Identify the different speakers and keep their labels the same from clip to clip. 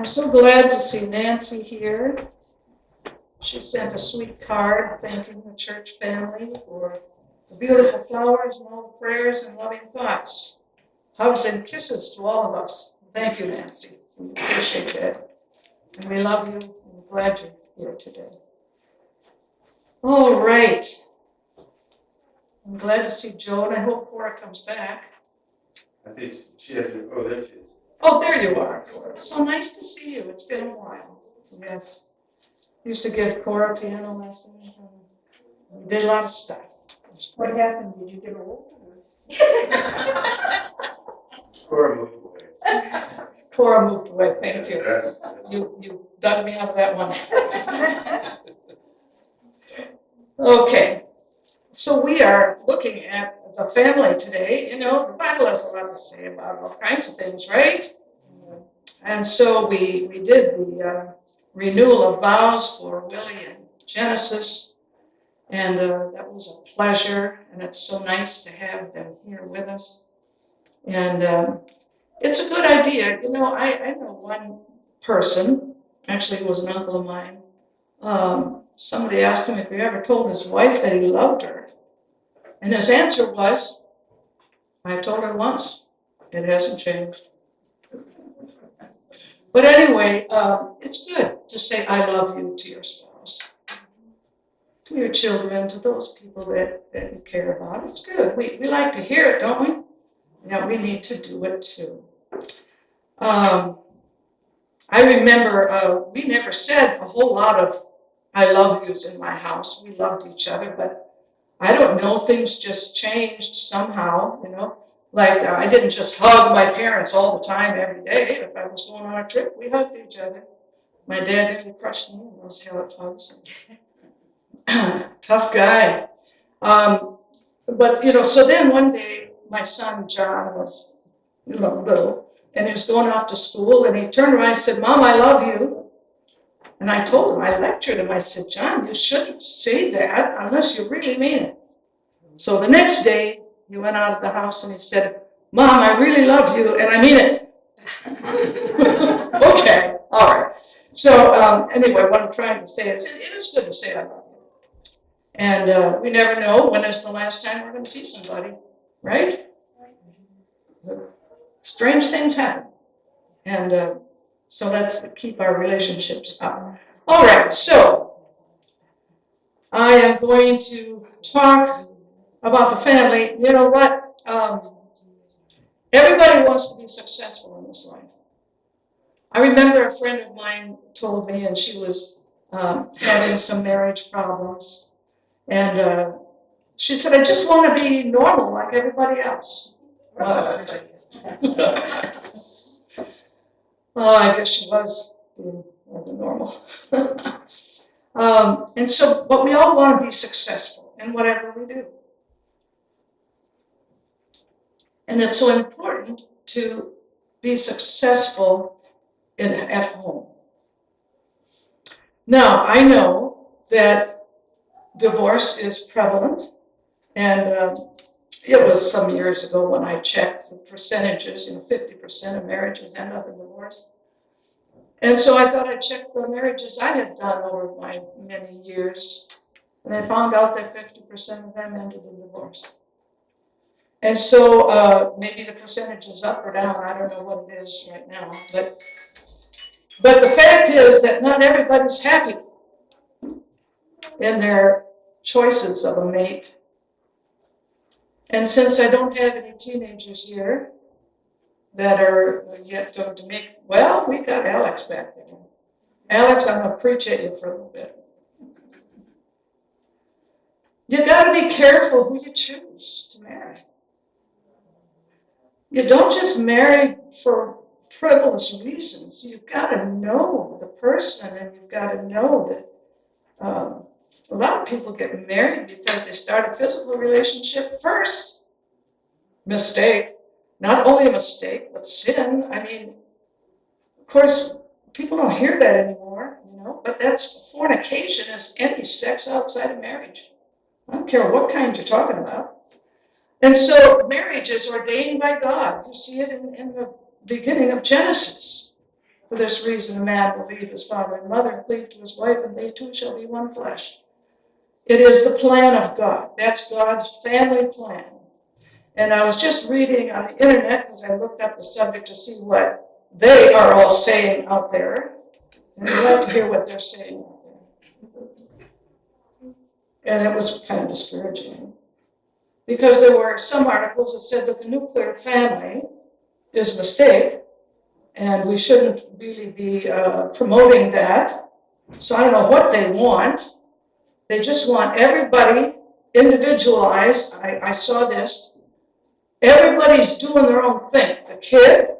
Speaker 1: I'm so glad to see Nancy here. She sent a sweet card thanking the church family for the beautiful flowers and all the prayers and loving thoughts. Hugs and kisses to all of us. Thank you, Nancy. We appreciate that. And we love you. I'm glad you're here today. All right. I'm glad to see Joan. I hope Cora comes back.
Speaker 2: I think she has her, oh, there she is.
Speaker 1: Oh, there you are, Cora. So nice to see you. It's been a while. Yes. Used to give Cora piano lessons. And we did a lot of stuff.
Speaker 3: What happened? Did you get old?
Speaker 2: Cora moved away.
Speaker 1: Cora moved away. Thank you.
Speaker 2: That's-
Speaker 1: You dug me out of that one. Okay. So we are looking at the family today. You know, the Bible has a lot to say about all kinds of things, right? And so we did the renewal of vows for Willie and Genesis. And that was a pleasure. And it's so nice to have them here with us. And it's a good idea. You know, I know one person, actually it was an uncle of mine. Somebody asked him if he ever told his wife that he loved her. And his answer was, I told her once. It hasn't changed. But anyway, it's good to say I love you to your spouse, to your children, to those people that you care about. It's good. We like to hear it, don't we? Yeah, we need to do it too. I remember we never said a whole lot of I love yous in my house. We loved each other, but I don't know, things just changed somehow, you know. Like I didn't just hug my parents all the time every day. If I was going on a trip, we hugged each other. My dad nearly crushed me in those hugs. Tough guy. But, you know, so then one day my son John was little, and he was going off to school, and he turned around and said, Mom, I love you. And I told him, I lectured him, I said, John, you shouldn't say that unless you really mean it. So the next day, he went out of the house and he said, Mom, I really love you, and I mean it. Okay, all right. So anyway, what I'm trying to say is it is good to say I love you. And we never know when is the last time we're going to see somebody, right? Strange things happen. And so let's keep our relationships up. All right, so I am going to talk about the family. You know what? Everybody wants to be successful in this life. I remember a friend of mine told me, and she was having some marriage problems, and she said, I just want to be normal like everybody else. Well, I guess she was being normal. And so, but we all want to be successful in whatever we do. And it's so important to be successful at home. Now, I know that divorce is prevalent, and it was some years ago when I checked the percentages, 50% of marriages end up in divorce. And so I thought I'd check the marriages I had done over my many years, and I found out that 50% of them ended in divorce. And so maybe the percentage is up or down, I don't know what it is right now, but the fact is that not everybody's happy in their choices of a mate. And since I don't have any teenagers here that are yet going to make, well, we got Alex back there. Alex, I'm going to preach at you for a little bit. You got to be careful who you choose to marry. You don't just marry for frivolous reasons. You've got to know the person, and you've got to know that a lot of people get married because they start a physical relationship first. Mistake. Not only a mistake, but sin. I mean, of course, people don't hear that anymore, but that's fornication is any sex outside of marriage. I don't care what kind you're talking about. And so marriage is ordained by God. You see it in the beginning of Genesis. For this reason, a man will leave his father and mother and cleave to his wife, and they two shall be one flesh. It is the plan of God. That's God's family plan. And I was just reading on the internet, because I looked up the subject to see what they are all saying out there. And I'd like to hear what they're saying out there. And it was kind of discouraging. Because there were some articles that said that the nuclear family is a mistake, and we shouldn't really be promoting that. So I don't know what they want. They just want everybody individualized. I saw this. Everybody's doing their own thing. The kid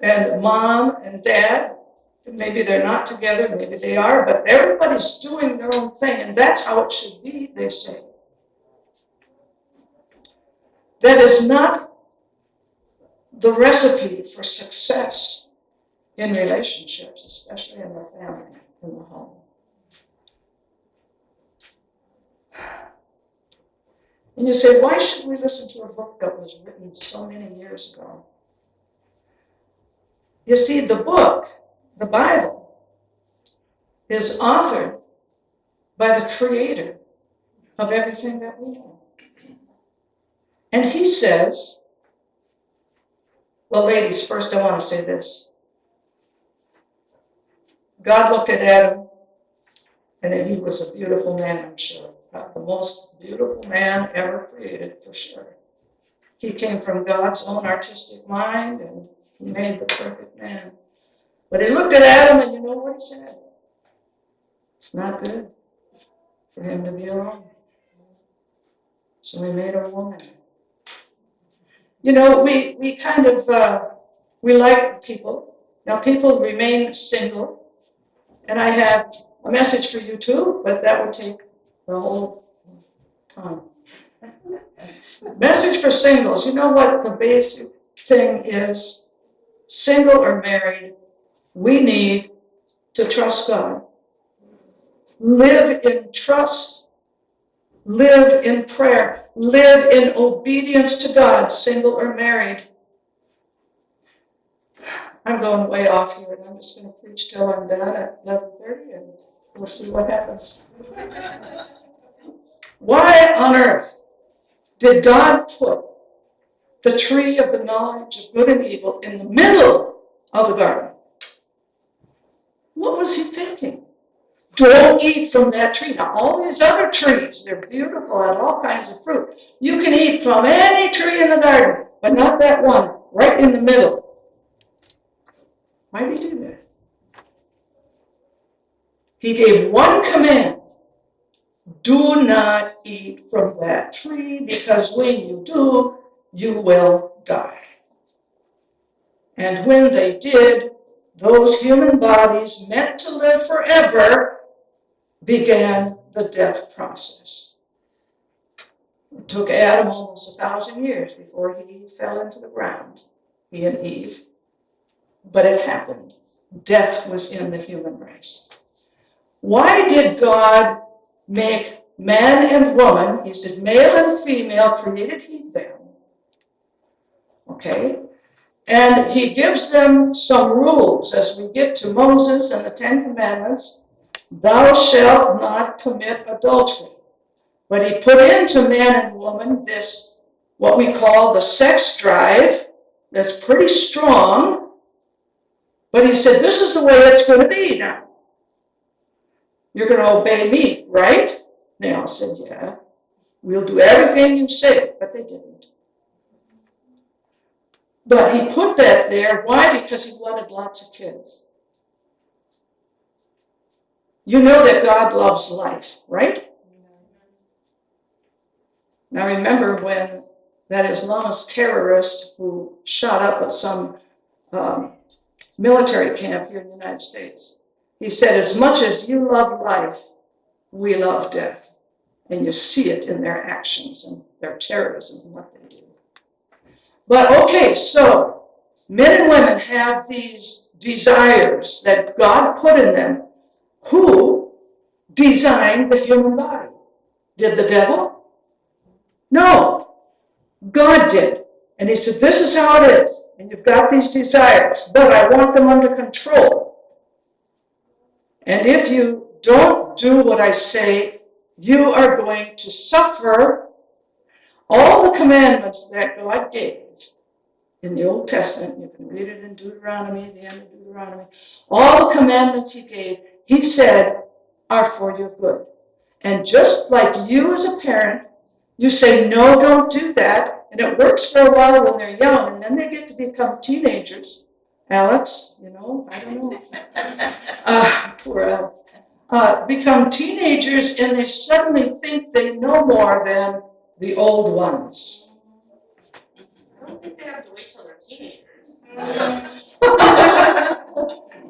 Speaker 1: and mom and dad, maybe they're not together, maybe they are, but everybody's doing their own thing, and that's how it should be, they say. That is not the recipe for success in relationships, especially in the family, in the home. And you say, why should we listen to a book that was written so many years ago? You see, the book, the Bible, is authored by the creator of everything that we know. And he says, well, ladies, first I want to say this. God looked at Adam, and he was a beautiful man, I'm sure. The most beautiful man ever created, for sure. He came from God's own artistic mind, and he made the perfect man. But he looked at Adam, and you know what he said? It's not good for him to be alone. So he made a woman. You know, we kind of, we like people. Now, people remain single. And I have a message for you too, but that would take the whole time. Message for singles. You know what the basic thing is? Single or married, we need to trust God. Live in trust. Live in prayer. Live in obedience to God, single or married. I'm going way off here, and I'm just going to preach till I'm done at 11:30, and we'll see what happens. Why on earth did God put the tree of the knowledge of good and evil in the middle of the garden? What was he thinking? Don't eat from that tree. Now, all these other trees, they're beautiful, have all kinds of fruit. You can eat from any tree in the garden, but not that one, right in the middle. Why did he do that? He gave one command. Do not eat from that tree, because when you do, you will die. And when they did, those human bodies meant to live forever began the death process. It took Adam almost 1,000 years before he fell into the ground, he and Eve. But it happened. Death was in the human race. Why did God make man and woman? He said, male and female created he them. Okay? And he gives them some rules as we get to Moses and the Ten Commandments. Thou shalt not commit adultery. But he put into man and woman this, what we call the sex drive, that's pretty strong. But he said, this is the way it's going to be now. You're going to obey me, right? They all said, yeah. We'll do everything you say, but they didn't. But he put that there. Why? Because he wanted lots of kids. You know that God loves life, right? Now remember when that Islamist terrorist who shot up at some military camp here in the United States, he said, as much as you love life, we love death. And you see it in their actions and their terrorism and what they do. But okay, so men and women have these desires that God put in them. Who designed the human body? Did the devil? No, God did. And he said, this is how it is. and you've got these desires, but I want them under control. And if you don't do what I say, you are going to suffer. All the commandments that God gave in the Old Testament, you can read it in Deuteronomy, the end of Deuteronomy, all the commandments he gave, he said, are for your good. And just like you as a parent, you say, no, don't do that. And it works for a while when they're young, and then they get to become teenagers. Alex, I don't know. Poor Alex. Become teenagers, and they suddenly think they know more than the old ones.
Speaker 4: I don't think they have to wait till they're teenagers.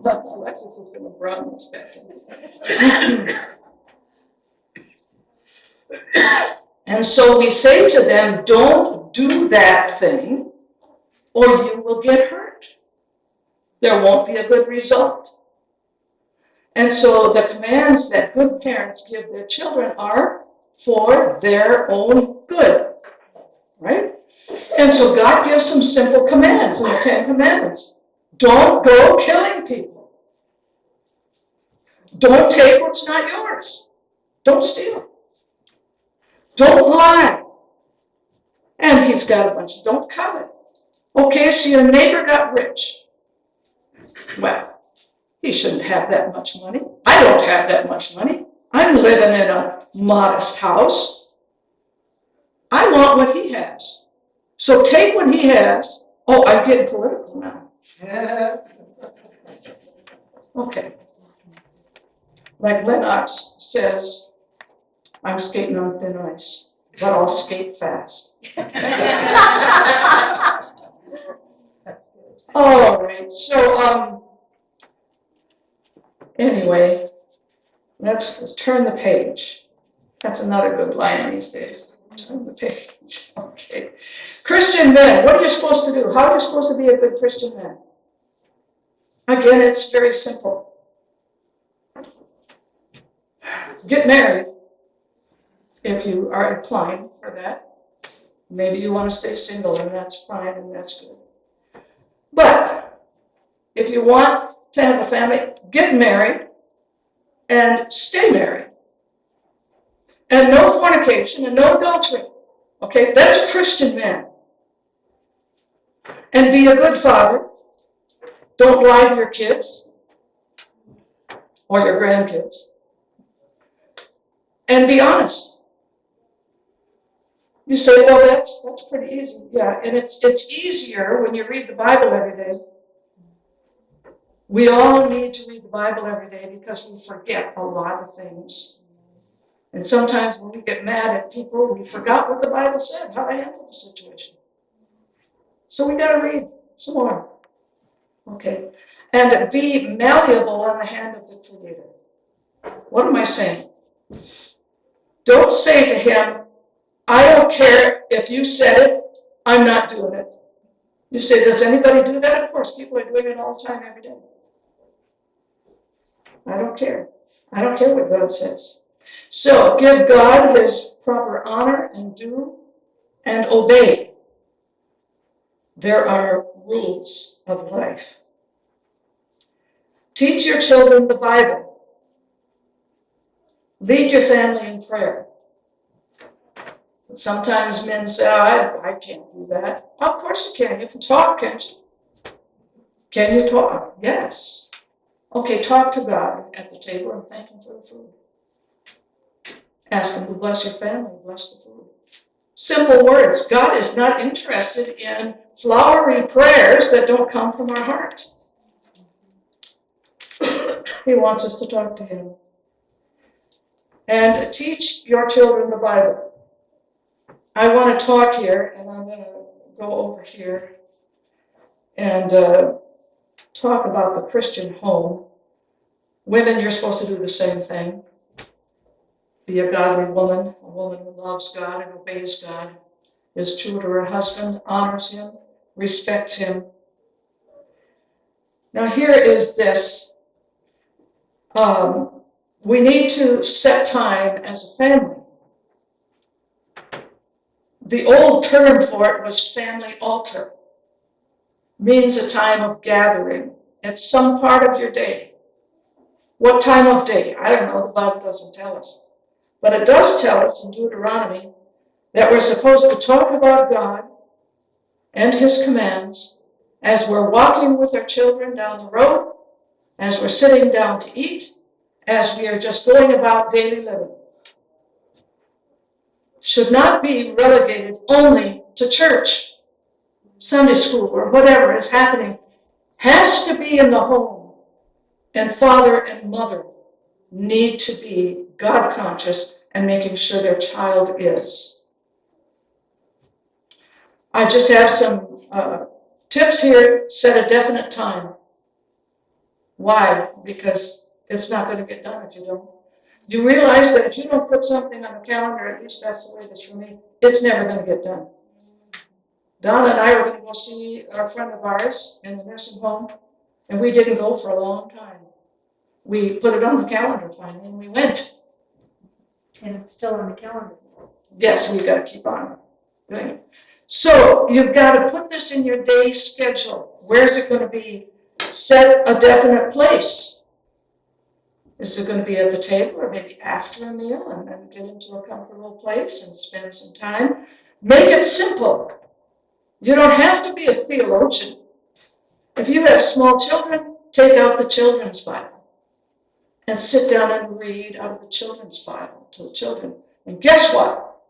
Speaker 1: Alexis is going to brown this back in. And so we say to them, don't do that thing, or you will get hurt. There won't be a good result. And so the commands that good parents give their children are for their own good, right? And so God gives some simple commands in the 10 Commandments. Don't go killing people. Don't take what's not yours. Don't steal. Don't lie. And he's got a bunch of don't covet. Okay, so your neighbor got rich. Well, he shouldn't have that much money. I don't have that much money. I'm living in a modest house. I want what he has. So take what he has. Oh, I'm getting political now. Okay. Like Lennox says, I'm skating on thin ice, but I'll skate fast.
Speaker 3: That's good.
Speaker 1: All right, so anyway, let's turn the page. That's another good line these days. Turn the page. Okay. Christian men, what are you supposed to do? How are you supposed to be a good Christian man? Again, it's very simple. Get married if you are inclined for that. Maybe you want to stay single, and that's fine, and that's good. But if you want to have a family, get married and stay married. And no fornication and no adultery. Okay, that's a Christian man. And be a good father. Don't lie to your kids or your grandkids. And be honest. You say, well, that's pretty easy. Yeah, and it's easier when you read the Bible every day. We all need to read the Bible every day because we forget a lot of things. And sometimes when we get mad at people, we forgot what the Bible said, how to handle the situation. So we got to read some more. Okay. And be malleable on the hand of the Creator. What am I saying? Don't say to him, I don't care if you said it, I'm not doing it. You say, does anybody do that? Of course, people are doing it all the time, every day. I don't care. I don't care what God says. So give God his proper honor and due and obey. There are rules of life. Teach your children the Bible. Lead your family in prayer. Sometimes men say, oh, I can't do that. Of course you can. You can talk, can't you? Can you talk? Yes. Okay, talk to God at the table and thank him for the food. Ask him to bless your family, bless the food. Simple words. God is not interested in flowery prayers that don't come from our heart. He wants us to talk to him. And teach your children the Bible. I want to talk here, and I'm going to go over here and talk about the Christian home. Women, you're supposed to do the same thing. Be a godly woman, a woman who loves God and obeys God, is true to her husband, honors him, respects him. Now here is this. We need to set time as a family. The old term for it was family altar. means a time of gathering at some part of your day. What time of day? I don't know, the Bible doesn't tell us. But it does tell us in Deuteronomy that we're supposed to talk about God and his commands as we're walking with our children down the road, as we're sitting down to eat, as we are just going about daily living. Should not be relegated only to church, Sunday school, or whatever is happening. Has to be in the home. And father and mother need to be God conscious and making sure their child is. I just have some tips here. Set a definite time. Why? Because it's not going to get done if you don't. You realize that if you don't put something on the calendar, at least that's the way it is for me, it's never going to get done. Donna and I were going to go see a friend of ours in the nursing home, and we didn't go for a long time. We put it on the calendar finally, and we went.
Speaker 3: And it's still on the calendar.
Speaker 1: Yes, we've got to keep on doing it. So you've got to put this in your day schedule. Where's it going to be? Set a definite place. Is it going to be at the table or maybe after a meal and then get into a comfortable place and spend some time? Make it simple. You don't have to be a theologian. If you have small children, take out the children's Bible and sit down and read out of the children's Bible to the children. And guess what?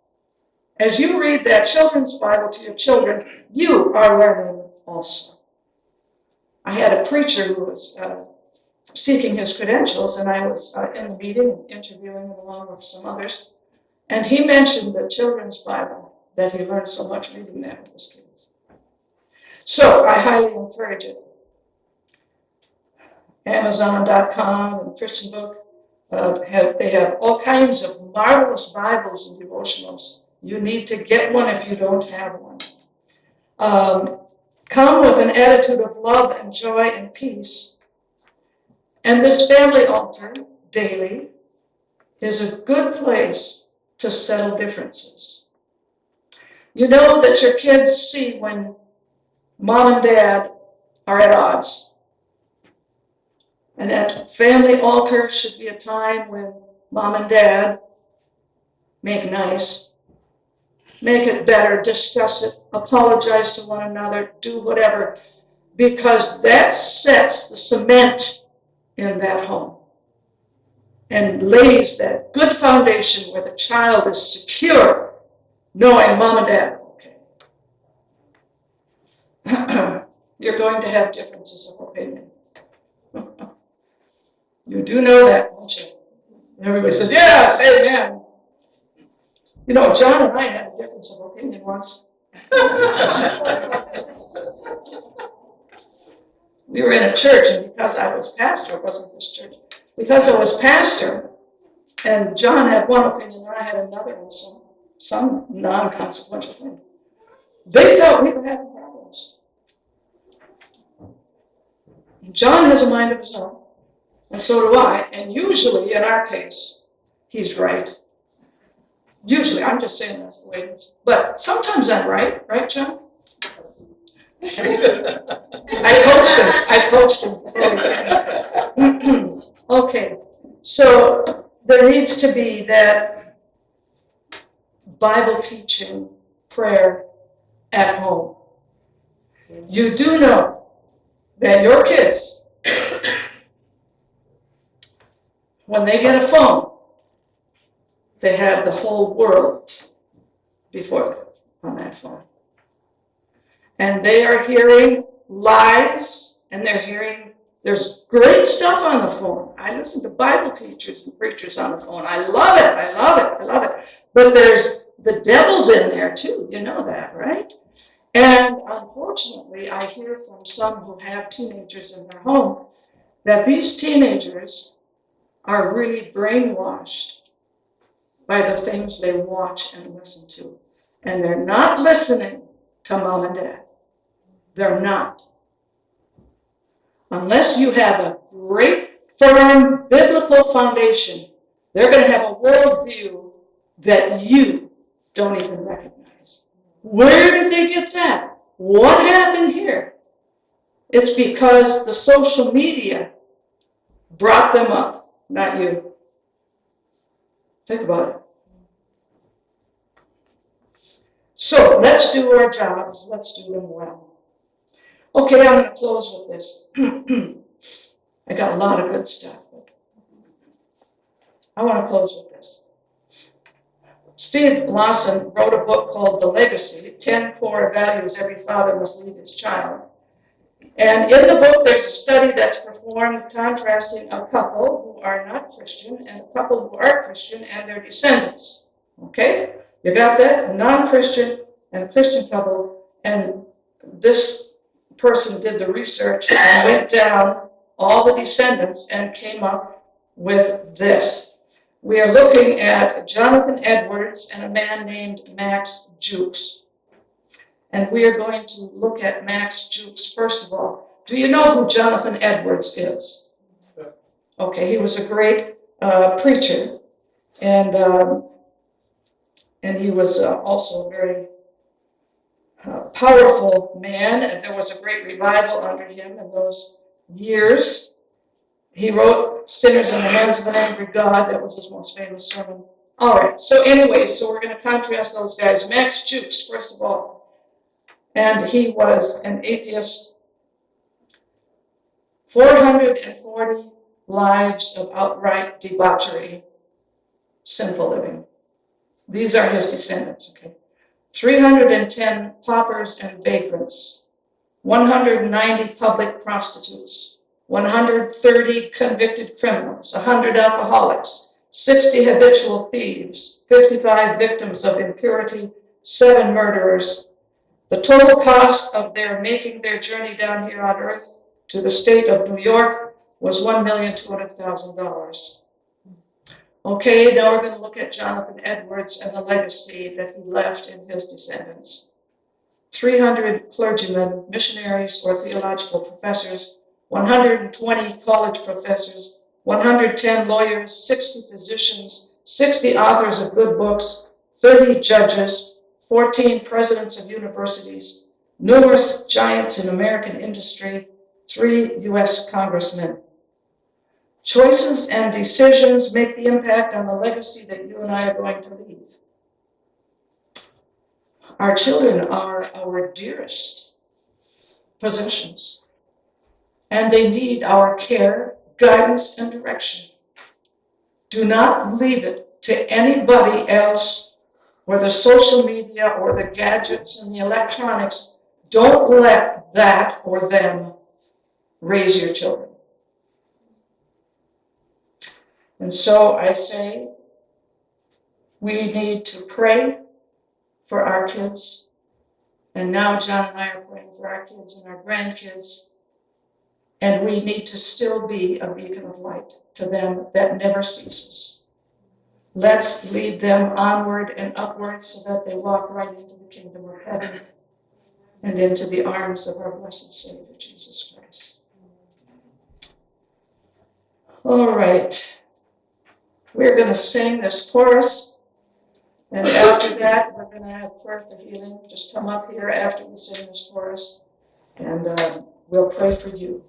Speaker 1: As you read that children's Bible to your children, you are learning also. I had a preacher who was seeking his credentials, and I was in the meeting interviewing him along with some others, and he mentioned the children's Bible, that he learned so much reading that with his kids. So I highly encourage it. Amazon.com and Christian Book, they have all kinds of marvelous Bibles and devotionals. You need to get one if you don't have one. Come with an attitude of love and joy and peace. And this family altar, daily, is a good place to settle differences. You know that your kids see when mom and dad are at odds. And that family altar should be a time when mom and dad make nice, make it better, discuss it, apologize to one another, do whatever, because that sets the cement in that home and lays that good foundation where the child is secure, knowing mom and dad are okay. You're going to have differences of opinion. You do know that, don't you? Everybody said, yes, amen. You know, John and I had a difference of opinion once. We were in a church, and because I was pastor, it wasn't this church, because I was pastor, and John had one opinion, and I had another, and some non-consequential thing. They felt we were having problems. John has a mind of his own, and so do I, and usually, in our case, he's right. Usually, I'm just saying that's the way it is. But sometimes I'm right, John? I coached him. Okay, so there needs to be that Bible teaching, prayer at home. You do know that your kids, when they get a phone, they have the whole world before them on that phone. And they are hearing lies, and they're hearing, there's great stuff on the phone. I listen to Bible teachers and preachers on the phone. I love it. But there's the devil's in there too. You know that, right? And unfortunately, I hear from some who have teenagers in their home that these teenagers are really brainwashed by the things they watch and listen to. And they're not listening to mom and dad. They're not. Unless you have a great, firm, biblical foundation, they're going to have a worldview that you don't even recognize. Where did they get that? What happened here? It's because the social media brought them up, not you. Think about it. So let's do our jobs. Let's do them well. Okay, I'm going to close with this. I got a lot of good stuff, but I want to close with this. Steve Lawson wrote a book called The Legacy, 10 Core Values Every Father Must Leave His Child. And in the book, there's a study that's performed contrasting a couple who are not Christian and a couple who are Christian and their descendants. Okay? You got that? Non-Christian and Christian couple. And this person did the research and went down all the descendants and came up with this. We are looking at Jonathan Edwards and a man named Max Jukes. And we are going to look at Max Jukes first of all. Do you know who Jonathan Edwards is? Okay, he was a great preacher, and he was also a very powerful man, and there was a great revival under him in those years. He wrote Sinners in the Hands of an Angry God. That was his most famous sermon. All right, so anyway, so we're going to contrast those guys. Max Jukes, first of all. And he was an atheist. 440 lives of outright debauchery, sinful living. These are his descendants, okay? 310 paupers and vagrants, 190 public prostitutes, 130 convicted criminals, 100 alcoholics, 60 habitual thieves, 55 victims of impurity, 7 murderers. The total cost of their making their journey down here on earth to the state of New York was $1,200,000. Okay, now we're going to look at Jonathan Edwards and the legacy that he left in his descendants. 300 clergymen, missionaries, or theological professors, 120 college professors, 110 lawyers, 60 physicians, 60 authors of good books, 30 judges, 14 presidents of universities, numerous giants in American industry, 3 U.S. congressmen. Choices and decisions make the impact on the legacy that you and I are going to leave. Our children are our dearest possessions, and they need our care, guidance, and direction. Do not leave it to anybody else, or the social media, or the gadgets and the electronics. Don't let that or them raise your children. And so I say, we need to pray for our kids. And now John and I are praying for our kids and our grandkids. And we need to still be a beacon of light to them that never ceases. Let's lead them onward and upward so that they walk right into the kingdom of heaven and into the arms of our blessed Savior, Jesus Christ. All right. We're going to sing this chorus, and after that, we're going to have prayer for healing. Just come up here after we sing this chorus, and we'll pray for you.